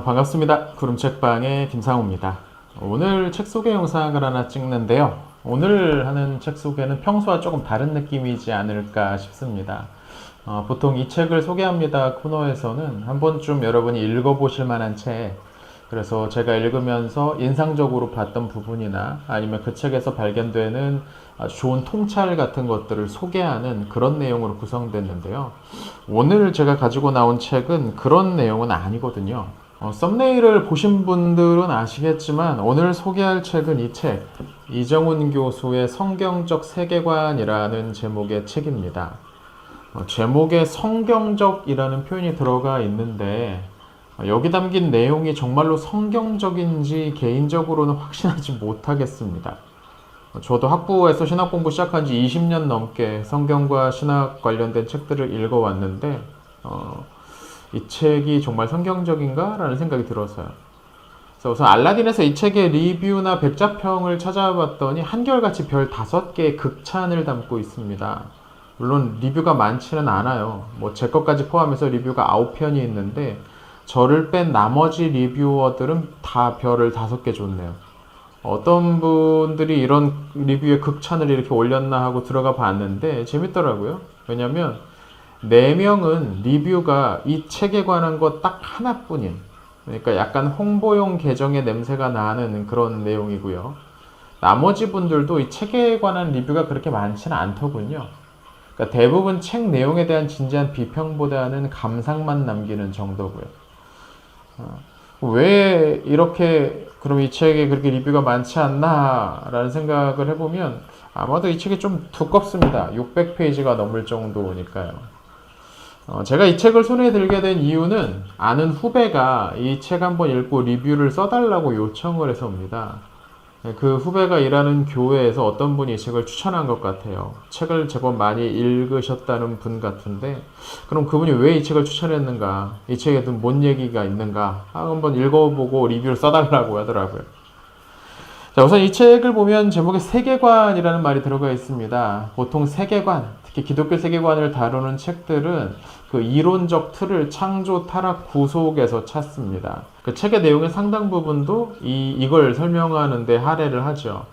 반갑습니다. 구름책방의 김상우입니다. 오늘 책 소개 영상을 하나 찍는데요. 오늘 하는 책 소개는 평소와 조금 다른 느낌이지 않을까 싶습니다. 보통 이 책을 소개합니다 코너에서는 한 번쯤 여러분이 읽어보실 만한 책, 그래서 제가 읽으면서 인상적으로 봤던 부분이나 아니면 그 책에서 발견되는 아주 좋은 통찰 같은 것들을 소개하는 그런 내용으로 구성됐는데요. 오늘 제가 가지고 나온 책은 그런 내용은 아니거든요. 썸네일을 보신 분들은 아시겠지만 오늘 소개할 책은 이 책, 이정훈 교수의 성경적 세계관이라는 제목의 책입니다. 제목에 성경적이라는 표현이 들어가 있는데 여기 담긴 내용이 정말로 성경적인지 개인적으로는 확신하지 못하겠습니다. 저도 학부에서 신학 공부 시작한 지 20년 넘게 성경과 신학 관련된 책들을 읽어왔는데 이 책이 정말 성경적인가? 라는 생각이 들어서요. 그래서 우선 알라딘에서 이 책의 리뷰나 백자평을 찾아봤더니 한결같이 별 5개의 극찬을 담고 있습니다. 물론 리뷰가 많지는 않아요. 제 것까지 포함해서 리뷰가 9편이 있는데 저를 뺀 나머지 리뷰어들은 다 별을 5개 줬네요. 어떤 분들이 이런 리뷰에 극찬을 이렇게 올렸나 하고 들어가 봤는데 재밌더라고요. 왜냐면 4명은 리뷰가 이 책에 관한 것 딱 하나뿐인, 그러니까 약간 홍보용 계정의 냄새가 나는 그런 내용이고요. 나머지 분들도 이 책에 관한 리뷰가 그렇게 많지는 않더군요. 그러니까 대부분 책 내용에 대한 진지한 비평보다는 감상만 남기는 정도고요. 왜 이렇게 그럼 이 책에 그렇게 리뷰가 많지 않나 라는 생각을 해보면 아마도 이 책이 좀 두껍습니다. 600페이지가 넘을 정도니까요. 제가 이 책을 손에 들게 된 이유는 아는 후배가 이 책 한번 읽고 리뷰를 써달라고 요청을 해서입니다. 그 후배가 일하는 교회에서 어떤 분이 이 책을 추천한 것 같아요. 책을 제법 많이 읽으셨다는 분 같은데, 그럼 그분이 왜 이 책을 추천했는가, 이 책에도 뭔 얘기가 있는가 한번 읽어보고 리뷰를 써달라고 하더라고요. 자, 우선 이 책을 보면 제목에 세계관이라는 말이 들어가 있습니다. 보통 세계관, 특히 기독교 세계관을 다루는 책들은 그 이론적 틀을 창조, 타락, 구속에서 찾습니다. 그 책의 내용의 상당 부분도 이걸 설명하는데 할애를 하죠.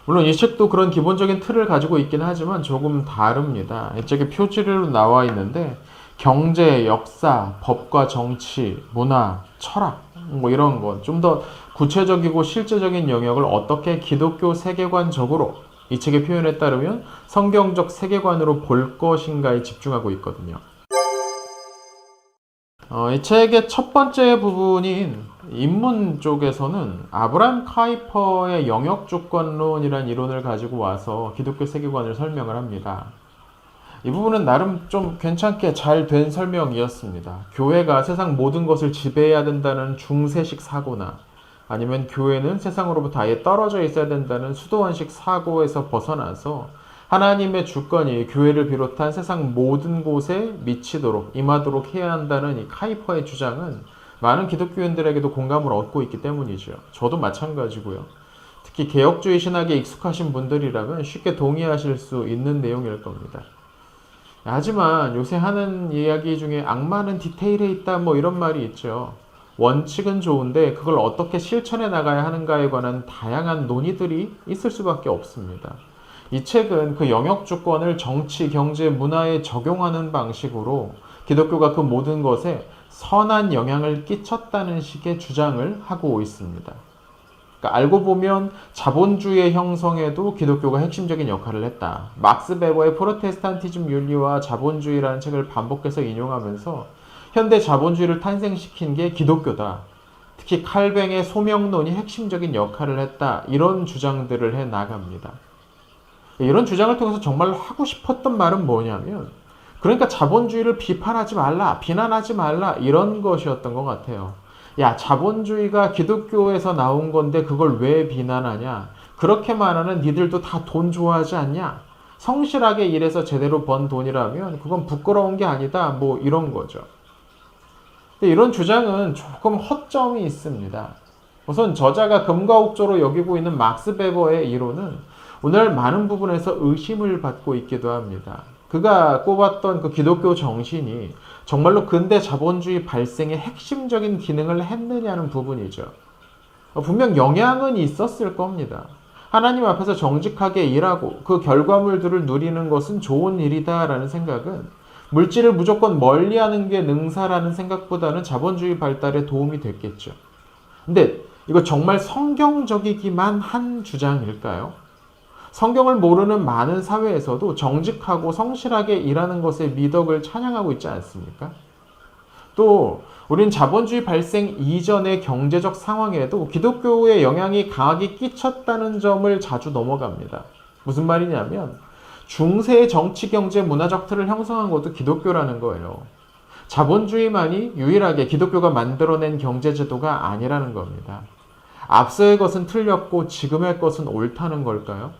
물론 이 책도 그런 기본적인 틀을 가지고 있긴 하지만 조금 다릅니다. 이 책에 표지로 나와 있는데 경제, 역사, 법과 정치, 문화, 철학 이런 것, 좀 더 구체적이고 실제적인 영역을 어떻게 기독교 세계관적으로 이 책의 표현에 따르면 성경적 세계관으로 볼 것인가에 집중하고 있거든요. 이 책의 첫 번째 부분인 입문 쪽에서는 아브라함 카이퍼의 영역주권론이라는 이론을 가지고 와서 기독교 세계관을 설명을 합니다. 이 부분은 나름 좀 괜찮게 잘 된 설명이었습니다. 교회가 세상 모든 것을 지배해야 된다는 중세식 사고나 아니면 교회는 세상으로부터 아예 떨어져 있어야 된다는 수도원식 사고에서 벗어나서 하나님의 주권이 교회를 비롯한 세상 모든 곳에 미치도록 임하도록 해야 한다는 이 카이퍼의 주장은 많은 기독교인들에게도 공감을 얻고 있기 때문이죠. 저도 마찬가지고요. 특히 개혁주의 신학에 익숙하신 분들이라면 쉽게 동의하실 수 있는 내용일 겁니다. 하지만 요새 하는 이야기 중에 악마는 디테일에 있다 이런 말이 있죠. 원칙은 좋은데 그걸 어떻게 실천해 나가야 하는가에 관한 다양한 논의들이 있을 수밖에 없습니다. 이 책은 그 영역 주권을 정치, 경제, 문화에 적용하는 방식으로 기독교가 그 모든 것에 선한 영향을 끼쳤다는 식의 주장을 하고 있습니다. 그러니까 알고 보면 자본주의의 형성에도 기독교가 핵심적인 역할을 했다. 막스 베버의 프로테스탄티즘 윤리와 자본주의라는 책을 반복해서 인용하면서 현대 자본주의를 탄생시킨 게 기독교다. 특히 칼뱅의 소명론이 핵심적인 역할을 했다. 이런 주장들을 해 나갑니다. 이런 주장을 통해서 정말 하고 싶었던 말은 뭐냐면, 그러니까 자본주의를 비판하지 말라, 비난하지 말라, 이런 것이었던 것 같아요. 야, 자본주의가 기독교에서 나온 건데 그걸 왜 비난하냐? 그렇게 말하는 니들도 다 돈 좋아하지 않냐? 성실하게 일해서 제대로 번 돈이라면 그건 부끄러운 게 아니다. 이런 거죠. 근데 이런 주장은 조금 허점이 있습니다. 우선 저자가 금과 옥조로 여기고 있는 막스 베버의 이론은 오늘 많은 부분에서 의심을 받고 있기도 합니다. 그가 꼽았던 그 기독교 정신이 정말로 근대 자본주의 발생의 핵심적인 기능을 했느냐는 부분이죠. 분명 영향은 있었을 겁니다. 하나님 앞에서 정직하게 일하고 그 결과물들을 누리는 것은 좋은 일이다라는 생각은 물질을 무조건 멀리하는 게 능사라는 생각보다는 자본주의 발달에 도움이 됐겠죠. 근데 이거 정말 성경적이기만 한 주장일까요? 성경을 모르는 많은 사회에서도 정직하고 성실하게 일하는 것의 미덕을 찬양하고 있지 않습니까? 또 우린 자본주의 발생 이전의 경제적 상황에도 기독교의 영향이 강하게 끼쳤다는 점을 자주 넘어갑니다. 무슨 말이냐면 중세의 정치, 경제, 문화적 틀을 형성한 것도 기독교라는 거예요. 자본주의만이 유일하게 기독교가 만들어낸 경제제도가 아니라는 겁니다. 앞서의 것은 틀렸고 지금의 것은 옳다는 걸까요?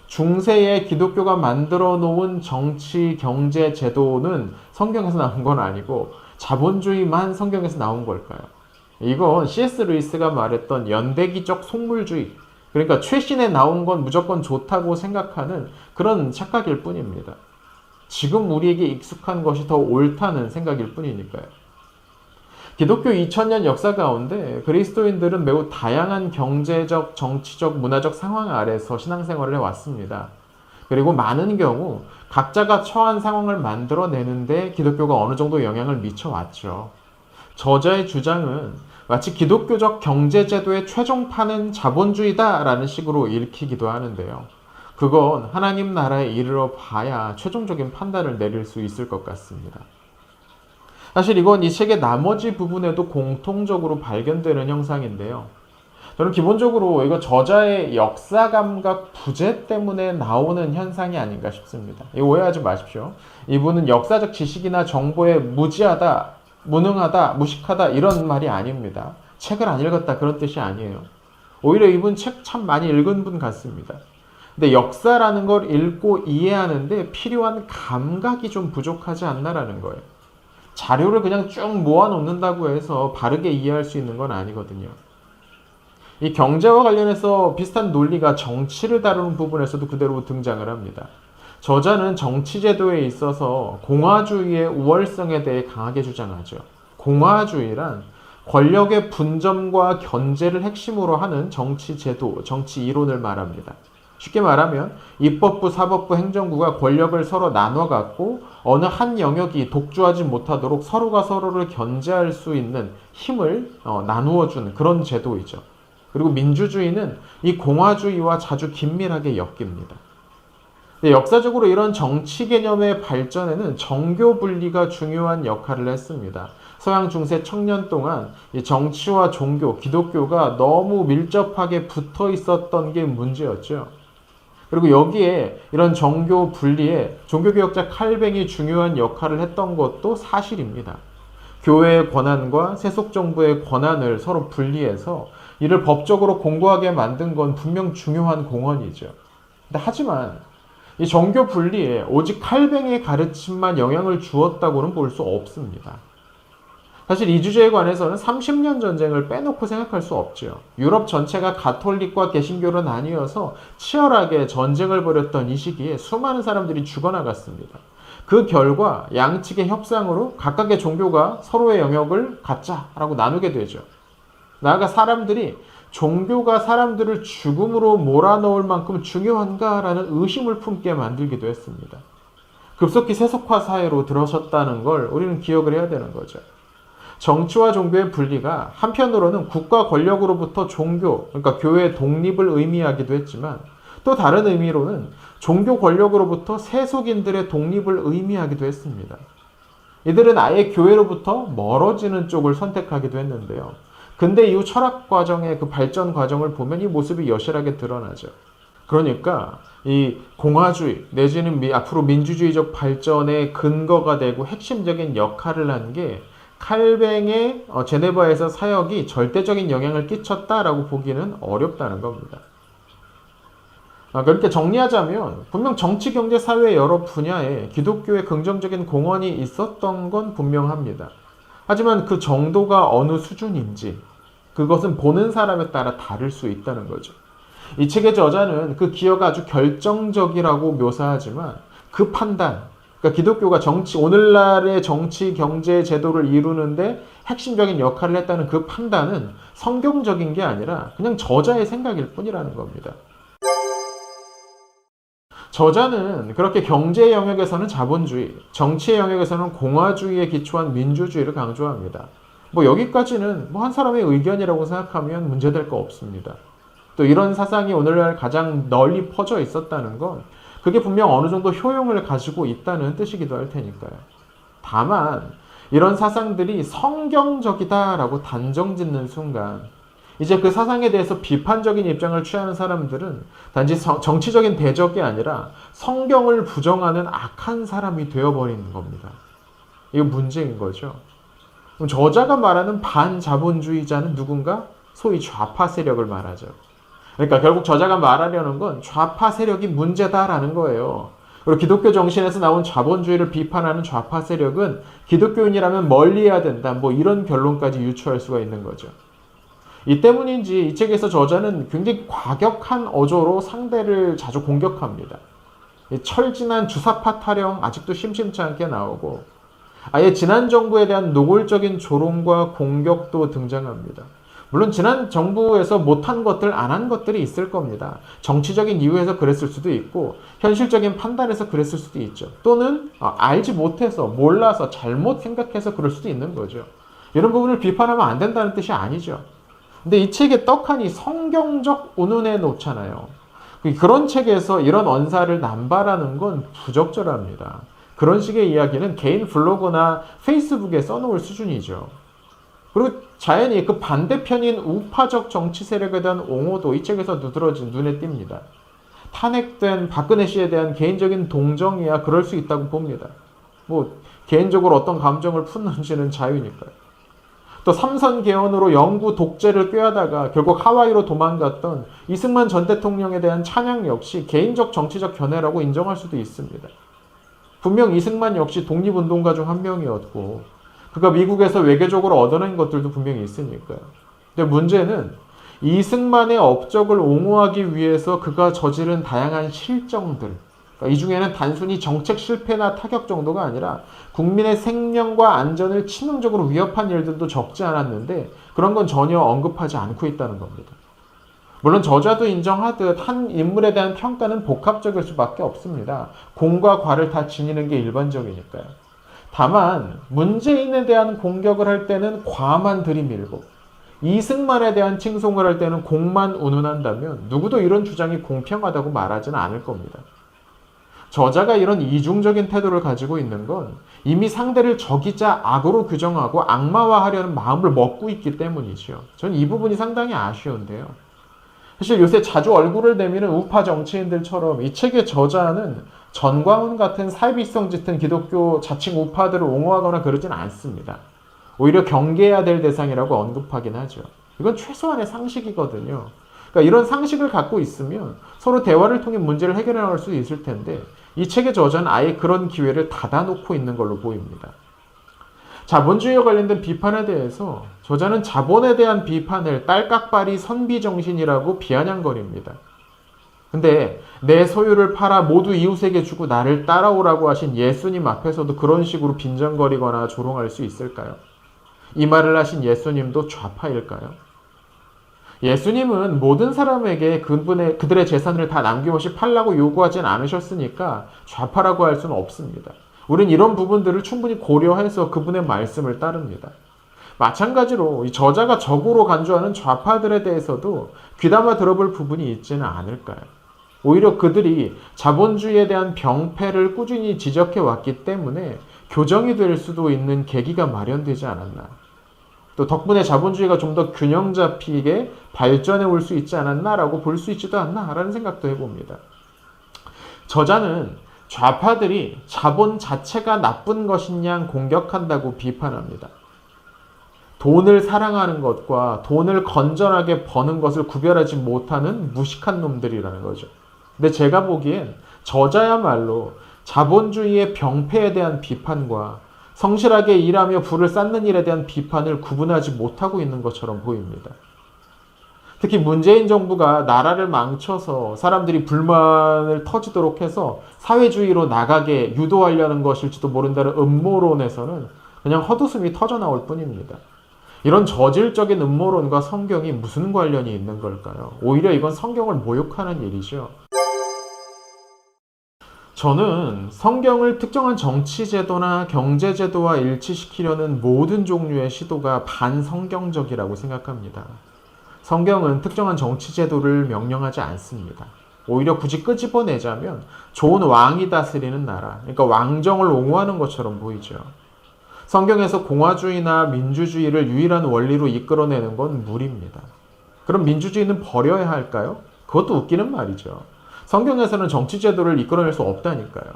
중세의 기독교가 만들어 놓은 정치, 경제 제도는 성경에서 나온 건 아니고 자본주의만 성경에서 나온 걸까요? 이건 C.S. 루이스가 말했던 연대기적 속물주의, 그러니까 최신에 나온 건 무조건 좋다고 생각하는 그런 착각일 뿐입니다. 지금 우리에게 익숙한 것이 더 옳다는 생각일 뿐이니까요. 기독교 2000년 역사 가운데 그리스도인들은 매우 다양한 경제적, 정치적, 문화적 상황 아래서 신앙생활을 해왔습니다. 그리고 많은 경우 각자가 처한 상황을 만들어내는데 기독교가 어느 정도 영향을 미쳐왔죠. 저자의 주장은 마치 기독교적 경제제도의 최종판은 자본주의다라는 식으로 읽히기도 하는데요. 그건 하나님 나라에 이르러 봐야 최종적인 판단을 내릴 수 있을 것 같습니다. 사실 이건 이 책의 나머지 부분에도 공통적으로 발견되는 형상인데요. 저는 기본적으로 이거 저자의 역사 감각 부재 때문에 나오는 현상이 아닌가 싶습니다. 이거 오해하지 마십시오. 이분은 역사적 지식이나 정보에 무지하다, 무능하다, 무식하다 이런 말이 아닙니다. 책을 안 읽었다 그런 뜻이 아니에요. 오히려 이분 책 참 많이 읽은 분 같습니다. 근데 역사라는 걸 읽고 이해하는데 필요한 감각이 좀 부족하지 않나라는 거예요. 자료를 그냥 쭉 모아놓는다고 해서 바르게 이해할 수 있는 건 아니거든요. 이 경제와 관련해서 비슷한 논리가 정치를 다루는 부분에서도 그대로 등장을 합니다. 저자는 정치제도에 있어서 공화주의의 우월성에 대해 강하게 주장하죠. 공화주의란 권력의 분점과 견제를 핵심으로 하는 정치제도, 정치 이론을 말합니다. 쉽게 말하면 입법부, 사법부, 행정부가 권력을 서로 나눠 갖고 어느 한 영역이 독주하지 못하도록 서로가 서로를 견제할 수 있는 힘을 나누어 주는 그런 제도이죠. 그리고 민주주의는 이 공화주의와 자주 긴밀하게 엮입니다. 역사적으로 이런 정치 개념의 발전에는 정교 분리가 중요한 역할을 했습니다. 서양 중세 청년 동안 이 정치와 종교, 기독교가 너무 밀접하게 붙어 있었던 게 문제였죠. 그리고 여기에 이런 정교 분리에 종교개혁자 칼뱅이 중요한 역할을 했던 것도 사실입니다. 교회의 권한과 세속정부의 권한을 서로 분리해서 이를 법적으로 공고하게 만든 건 분명 중요한 공헌이죠. 근데 하지만 이 정교 분리에 오직 칼뱅이의 가르침만 영향을 주었다고는 볼 수 없습니다. 사실 이 주제에 관해서는 30년 전쟁을 빼놓고 생각할 수 없죠. 유럽 전체가 가톨릭과 개신교로 나뉘어서 치열하게 전쟁을 벌였던 이 시기에 수많은 사람들이 죽어나갔습니다. 그 결과 양측의 협상으로 각각의 종교가 서로의 영역을 갖자라고 나누게 되죠. 나아가 사람들이 종교가 사람들을 죽음으로 몰아넣을 만큼 중요한가라는 의심을 품게 만들기도 했습니다. 급속히 세속화 사회로 들어섰다는 걸 우리는 기억을 해야 되는 거죠. 정치와 종교의 분리가 한편으로는 국가 권력으로부터 종교, 그러니까 교회의 독립을 의미하기도 했지만 또 다른 의미로는 종교 권력으로부터 세속인들의 독립을 의미하기도 했습니다. 이들은 아예 교회로부터 멀어지는 쪽을 선택하기도 했는데요. 근대 이후 철학 과정의 그 발전 과정을 보면 이 모습이 여실하게 드러나죠. 그러니까 이 공화주의 내지는 앞으로 민주주의적 발전의 근거가 되고 핵심적인 역할을 한 게 칼뱅의 제네바에서 사역이 절대적인 영향을 끼쳤다라고 보기는 어렵다는 겁니다. 그렇게 정리하자면 분명 정치, 경제, 사회 여러 분야에 기독교의 긍정적인 공헌이 있었던 건 분명합니다. 하지만 그 정도가 어느 수준인지 그것은 보는 사람에 따라 다를 수 있다는 거죠. 이 책의 저자는 그 기여가 아주 결정적이라고 묘사하지만 그 판단, 그러니까 기독교가 오늘날의 정치, 경제, 제도를 이루는데 핵심적인 역할을 했다는 그 판단은 성경적인 게 아니라 그냥 저자의 생각일 뿐이라는 겁니다. 저자는 그렇게 경제 영역에서는 자본주의, 정치의 영역에서는 공화주의에 기초한 민주주의를 강조합니다. 여기까지는 한 사람의 의견이라고 생각하면 문제될 거 없습니다. 또 이런 사상이 오늘날 가장 널리 퍼져 있었다는 건 그게 분명 어느 정도 효용을 가지고 있다는 뜻이기도 할 테니까요. 다만 이런 사상들이 성경적이다라고 단정 짓는 순간 이제 그 사상에 대해서 비판적인 입장을 취하는 사람들은 단지 정치적인 대적이 아니라 성경을 부정하는 악한 사람이 되어버리는 겁니다. 이거 문제인 거죠. 그럼 저자가 말하는 반자본주의자는 누군가? 소위 좌파 세력을 말하죠. 그러니까 결국 저자가 말하려는 건 좌파 세력이 문제다라는 거예요. 그리고 기독교 정신에서 나온 자본주의를 비판하는 좌파 세력은 기독교인이라면 멀리해야 된다. 이런 결론까지 유추할 수가 있는 거죠. 이 때문인지 이 책에서 저자는 굉장히 과격한 어조로 상대를 자주 공격합니다. 철진한 주사파 타령 아직도 심심치 않게 나오고 아예 지난 정부에 대한 노골적인 조롱과 공격도 등장합니다. 물론 지난 정부에서 못한 것들, 안 한 것들이 있을 겁니다. 정치적인 이유에서 그랬을 수도 있고 현실적인 판단에서 그랬을 수도 있죠. 또는 알지 못해서, 몰라서, 잘못 생각해서 그럴 수도 있는 거죠. 이런 부분을 비판하면 안 된다는 뜻이 아니죠. 근데 이 책에 떡하니 성경적 운운해 놓잖아요. 그런 책에서 이런 언사를 남발하는 건 부적절합니다. 그런 식의 이야기는 개인 블로그나 페이스북에 써놓을 수준이죠. 그리고 자연히 그 반대편인 우파적 정치 세력에 대한 옹호도 이 책에서 누드러진 눈에 띕니다. 탄핵된 박근혜 씨에 대한 개인적인 동정이야 그럴 수 있다고 봅니다. 개인적으로 어떤 감정을 푸는지는 자유니까요. 또 삼선 개헌으로 영구 독재를 꾀하다가 결국 하와이로 도망갔던 이승만 전 대통령에 대한 찬양 역시 개인적 정치적 견해라고 인정할 수도 있습니다. 분명 이승만 역시 독립운동가 중 한 명이었고 그가 미국에서 외교적으로 얻어낸 것들도 분명히 있으니까요. 근데 문제는 이승만의 업적을 옹호하기 위해서 그가 저지른 다양한 실정들, 이 중에는 단순히 정책 실패나 타격 정도가 아니라 국민의 생명과 안전을 치명적으로 위협한 일들도 적지 않았는데 그런 건 전혀 언급하지 않고 있다는 겁니다. 물론 저자도 인정하듯 한 인물에 대한 평가는 복합적일 수밖에 없습니다. 공과 과를 다 지니는 게 일반적이니까요. 다만 문재인에 대한 공격을 할 때는 과만 들이밀고 이승만에 대한 칭송을 할 때는 공만 운운한다면 누구도 이런 주장이 공평하다고 말하지는 않을 겁니다. 저자가 이런 이중적인 태도를 가지고 있는 건 이미 상대를 적이자 악으로 규정하고 악마화하려는 마음을 먹고 있기 때문이죠. 전 이 부분이 상당히 아쉬운데요. 사실 요새 자주 얼굴을 내미는 우파 정치인들처럼 이 책의 저자는 전광훈 같은 사이비성 짙은 기독교 자칭 우파들을 옹호하거나 그러진 않습니다. 오히려 경계해야 될 대상이라고 언급하긴 하죠. 이건 최소한의 상식이거든요. 그러니까 이런 상식을 갖고 있으면 서로 대화를 통해 문제를 해결해 나갈 수 있을 텐데 이 책의 저자는 아예 그런 기회를 닫아놓고 있는 걸로 보입니다. 자본주의와 관련된 비판에 대해서 저자는 자본에 대한 비판을 딸깍발이 선비정신이라고 비아냥거립니다. 근데 내 소유를 팔아 모두 이웃에게 주고 나를 따라오라고 하신 예수님 앞에서도 그런 식으로 빈정거리거나 조롱할 수 있을까요? 이 말을 하신 예수님도 좌파일까요? 예수님은 모든 사람에게 그들의 재산을 다 남김없이 팔라고 요구하진 않으셨으니까 좌파라고 할 수는 없습니다. 우린 이런 부분들을 충분히 고려해서 그분의 말씀을 따릅니다. 마찬가지로 이 저자가 적으로 간주하는 좌파들에 대해서도 귀담아 들어볼 부분이 있지는 않을까요? 오히려 그들이 자본주의에 대한 병폐를 꾸준히 지적해 왔기 때문에 교정이 될 수도 있는 계기가 마련되지 않았나. 또 덕분에 자본주의가 좀 더 균형 잡히게 발전해 올 수 있지 않았나라고 볼 수 있지도 않나라는 생각도 해봅니다. 저자는 좌파들이 자본 자체가 나쁜 것이냐 공격한다고 비판합니다. 돈을 사랑하는 것과 돈을 건전하게 버는 것을 구별하지 못하는 무식한 놈들이라는 거죠. 근데 제가 보기엔 저자야말로 자본주의의 병폐에 대한 비판과 성실하게 일하며 부를 쌓는 일에 대한 비판을 구분하지 못하고 있는 것처럼 보입니다. 특히 문재인 정부가 나라를 망쳐서 사람들이 불만을 터지도록 해서 사회주의로 나가게 유도하려는 것일지도 모른다는 음모론에서는 그냥 헛웃음이 터져 나올 뿐입니다. 이런 저질적인 음모론과 성경이 무슨 관련이 있는 걸까요? 오히려 이건 성경을 모욕하는 일이죠. 저는 성경을 특정한 정치제도나 경제제도와 일치시키려는 모든 종류의 시도가 반성경적이라고 생각합니다. 성경은 특정한 정치제도를 명령하지 않습니다. 오히려 굳이 끄집어내자면 좋은 왕이 다스리는 나라, 그러니까 왕정을 옹호하는 것처럼 보이죠. 성경에서 공화주의나 민주주의를 유일한 원리로 이끌어내는 건 무리입니다. 그럼 민주주의는 버려야 할까요? 그것도 웃기는 말이죠. 성경에서는 정치제도를 이끌어낼 수 없다니까요.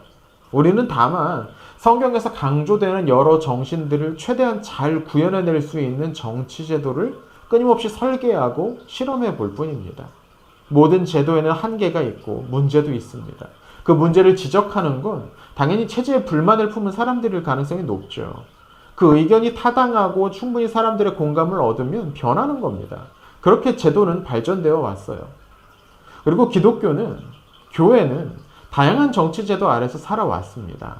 우리는 다만 성경에서 강조되는 여러 정신들을 최대한 잘 구현해낼 수 있는 정치제도를 끊임없이 설계하고 실험해 볼 뿐입니다. 모든 제도에는 한계가 있고 문제도 있습니다. 그 문제를 지적하는 건 당연히 체제에 불만을 품은 사람들일 가능성이 높죠. 그 의견이 타당하고 충분히 사람들의 공감을 얻으면 변하는 겁니다. 그렇게 제도는 발전되어 왔어요. 그리고 교회는 다양한 정치제도 아래서 살아왔습니다.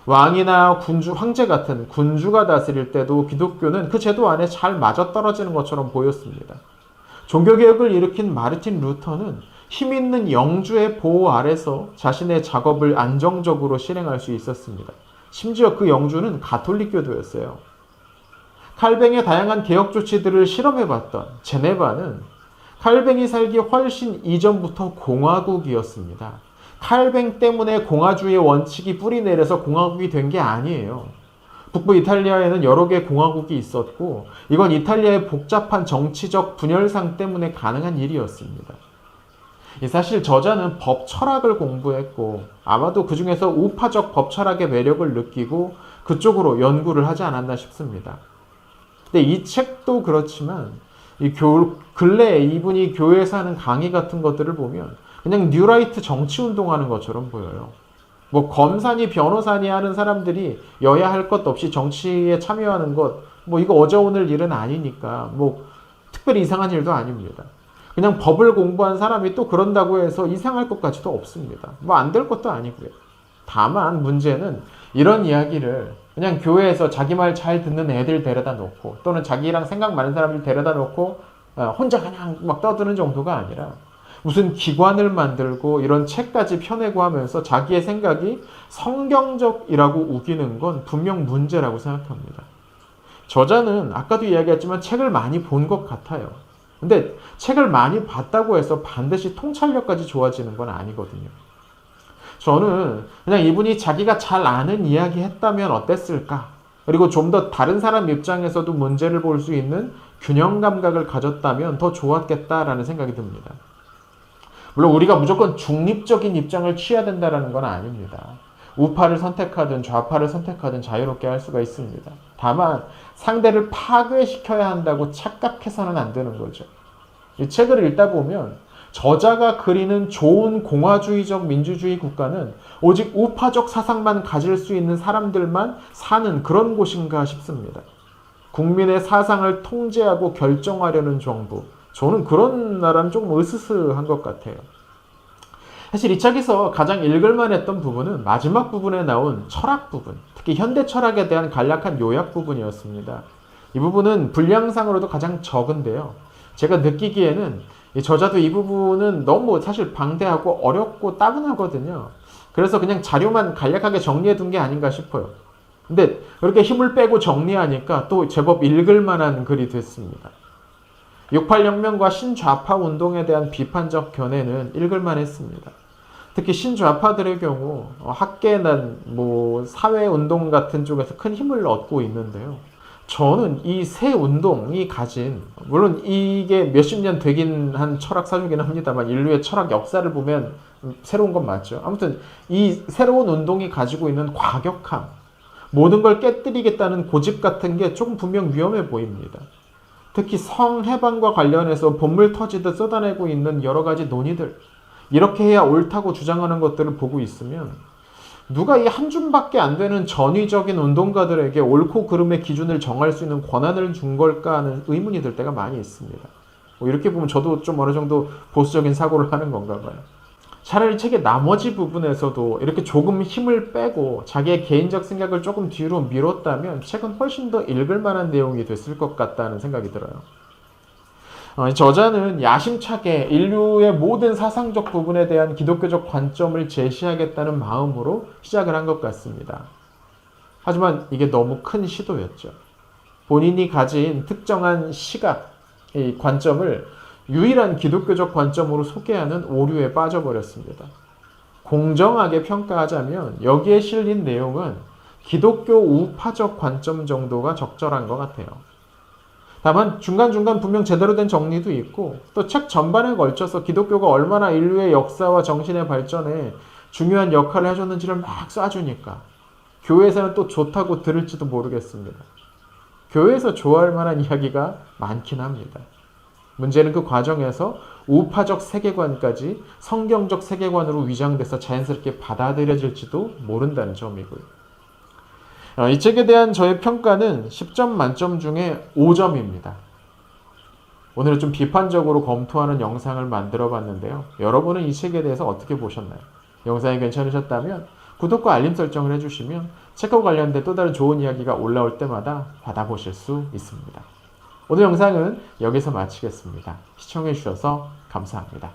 왕이나 군주, 황제 같은 군주가 다스릴 때도 기독교는 그 제도 안에 잘 맞아떨어지는 것처럼 보였습니다. 종교개혁을 일으킨 마르틴 루터는 힘 있는 영주의 보호 아래서 자신의 작업을 안정적으로 실행할 수 있었습니다. 심지어 그 영주는 가톨릭교도였어요. 칼뱅의 다양한 개혁 조치들을 실험해봤던 제네바는 칼뱅이 살기 훨씬 이전부터 공화국이었습니다. 칼뱅 때문에 공화주의 원칙이 뿌리내려서 공화국이 된 게 아니에요. 북부 이탈리아에는 여러 개의 공화국이 있었고 이건 이탈리아의 복잡한 정치적 분열상 때문에 가능한 일이었습니다. 사실 저자는 법 철학을 공부했고 아마도 그 중에서 우파적 법 철학의 매력을 느끼고 그쪽으로 연구를 하지 않았나 싶습니다. 근데 이 책도 그렇지만 근래에 이분이 교회에서 하는 강의 같은 것들을 보면 그냥 뉴라이트 정치운동하는 것처럼 보여요. 뭐 검사니 변호사니 하는 사람들이 여야 할 것 없이 정치에 참여하는 것, 뭐 이거 어제 오늘 일은 아니니까 뭐 특별히 이상한 일도 아닙니다. 그냥 법을 공부한 사람이 또 그런다고 해서 이상할 것까지도 없습니다. 뭐 안 될 것도 아니고요. 다만 문제는 이런 이야기를 그냥 교회에서 자기 말 잘 듣는 애들 데려다 놓고 또는 자기랑 생각 많은 사람들 데려다 놓고 혼자 그냥 막 떠드는 정도가 아니라 무슨 기관을 만들고 이런 책까지 펴내고 하면서 자기의 생각이 성경적이라고 우기는 건 분명 문제라고 생각합니다. 저자는 아까도 이야기했지만 책을 많이 본 것 같아요. 근데 책을 많이 봤다고 해서 반드시 통찰력까지 좋아지는 건 아니거든요. 저는 그냥 이분이 자기가 잘 아는 이야기 했다면 어땠을까? 그리고 좀 더 다른 사람 입장에서도 문제를 볼 수 있는 균형 감각을 가졌다면 더 좋았겠다라는 생각이 듭니다. 물론 우리가 무조건 중립적인 입장을 취해야 된다는 건 아닙니다. 우파를 선택하든 좌파를 선택하든 자유롭게 할 수가 있습니다. 다만 상대를 파괴시켜야 한다고 착각해서는 안 되는 거죠. 이 책을 읽다 보면 저자가 그리는 좋은 공화주의적 민주주의 국가는 오직 우파적 사상만 가질 수 있는 사람들만 사는 그런 곳인가 싶습니다. 국민의 사상을 통제하고 결정하려는 정부. 저는 그런 나라는 조금 으스스한 것 같아요. 사실 이 책에서 가장 읽을만 했던 부분은 마지막 부분에 나온 철학 부분, 특히 현대 철학에 대한 간략한 요약 부분이었습니다. 이 부분은 분량상으로도 가장 적은데요. 제가 느끼기에는 이 저자도 이 부분은 너무 사실 방대하고 어렵고 따분하거든요. 그래서 그냥 자료만 간략하게 정리해 둔 게 아닌가 싶어요. 근데 그렇게 힘을 빼고 정리하니까 또 제법 읽을 만한 글이 됐습니다. 68혁명과 신좌파 운동에 대한 비판적 견해는 읽을만 했습니다. 특히 신좌파들의 경우 학계난 사회운동 같은 쪽에서 큰 힘을 얻고 있는데요. 저는 이 새 운동이 가진, 물론 이게 몇십 년 되긴 한 철학 사주긴 합니다만 인류의 철학 역사를 보면 새로운 건 맞죠. 아무튼 이 새로운 운동이 가지고 있는 과격함, 모든 걸 깨뜨리겠다는 고집 같은 게 조금 분명 위험해 보입니다. 특히 성해방과 관련해서 본물 터지듯 쏟아내고 있는 여러 가지 논의들, 이렇게 해야 옳다고 주장하는 것들을 보고 있으면 누가 이 한 줌밖에 안 되는 전위적인 운동가들에게 옳고 그름의 기준을 정할 수 있는 권한을 준 걸까 하는 의문이 들 때가 많이 있습니다. 뭐 이렇게 보면 저도 좀 어느 정도 보수적인 사고를 하는 건가 봐요. 차라리 책의 나머지 부분에서도 이렇게 조금 힘을 빼고 자기의 개인적 생각을 조금 뒤로 미뤘다면 책은 훨씬 더 읽을 만한 내용이 됐을 것 같다는 생각이 들어요. 저자는 야심차게 인류의 모든 사상적 부분에 대한 기독교적 관점을 제시하겠다는 마음으로 시작을 한 것 같습니다. 하지만 이게 너무 큰 시도였죠. 본인이 가진 특정한 시각, 이 관점을 유일한 기독교적 관점으로 소개하는 오류에 빠져버렸습니다. 공정하게 평가하자면 여기에 실린 내용은 기독교 우파적 관점 정도가 적절한 것 같아요. 다만 중간중간 분명 제대로 된 정리도 있고 또 책 전반에 걸쳐서 기독교가 얼마나 인류의 역사와 정신의 발전에 중요한 역할을 해줬는지를 막 쏴주니까 교회에서는 또 좋다고 들을지도 모르겠습니다. 교회에서 좋아할 만한 이야기가 많긴 합니다. 문제는 그 과정에서 우파적 세계관까지 성경적 세계관으로 위장돼서 자연스럽게 받아들여질지도 모른다는 점이고요. 이 책에 대한 저의 평가는 10점 만점 중에 5점입니다. 오늘은 좀 비판적으로 검토하는 영상을 만들어 봤는데요. 여러분은 이 책에 대해서 어떻게 보셨나요? 영상이 괜찮으셨다면 구독과 알림 설정을 해주시면 책과 관련된 또 다른 좋은 이야기가 올라올 때마다 받아보실 수 있습니다. 오늘 영상은 여기서 마치겠습니다. 시청해주셔서 감사합니다.